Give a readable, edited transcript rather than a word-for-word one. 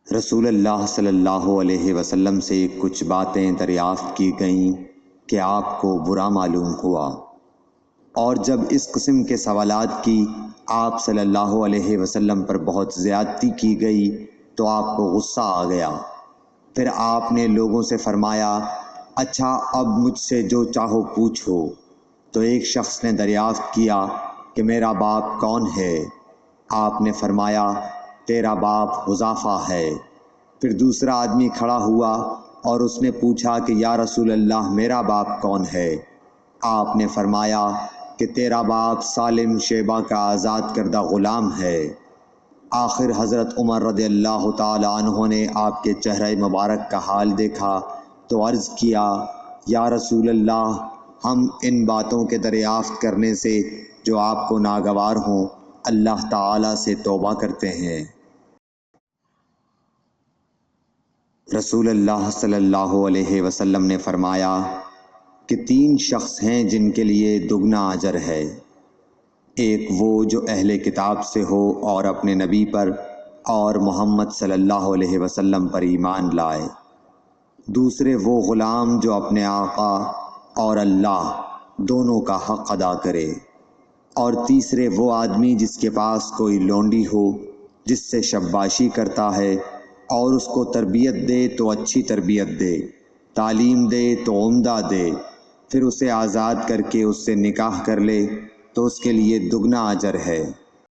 رسول اللہ صلی اللہ علیہ وسلم سے کچھ باتیں دریافت کی گئیں کہ آپ کو برا معلوم ہوا، اور جب اس قسم کے سوالات کی آپ صلی اللہ علیہ وسلم پر بہت زیادتی کی گئی تو آپ کو غصہ آ گیا۔ پھر آپ نے لوگوں سے فرمایا، اچھا اب مجھ سے جو چاہو پوچھو۔ تو ایک شخص نے دریافت کیا کہ میرا باپ کون ہے؟ آپ نے فرمایا، تیرا باپ حذافہ ہے۔ پھر دوسرا آدمی کھڑا ہوا اور اس نے پوچھا کہ یا رسول اللہ میرا باپ کون ہے؟ آپ نے فرمایا کہ تیرا باپ سالم شیبہ کا آزاد کردہ غلام ہے۔ آخر حضرت عمر رضی اللہ تعالی عنہ نے آپ کے چہرہ مبارک کا حال دیکھا تو عرض کیا، یا رسول اللہ ہم ان باتوں کے دریافت کرنے سے جو آپ کو ناگوار ہوں اللہ تعالی سے توبہ کرتے ہیں۔ رسول اللہ صلی اللہ علیہ وسلم نے فرمایا کہ 3 شخص ہیں جن کے لیے دگنا اجر ہے۔ ایک وہ جو اہل کتاب سے ہو اور اپنے نبی پر اور محمد صلی اللہ علیہ وسلم پر ایمان لائے۔ دوسرے وہ غلام جو اپنے آقا اور اللہ دونوں کا حق ادا کرے۔ اور تیسرے وہ آدمی جس کے پاس کوئی لونڈی ہو جس سے شباشی کرتا ہے، اور اس کو تربیت دے تو اچھی تربیت دے، تعلیم دے تو عمدہ دے، پھر اسے آزاد کر کے اس سے نکاح کر لے تو اس کے لیے دگنا اجر ہے۔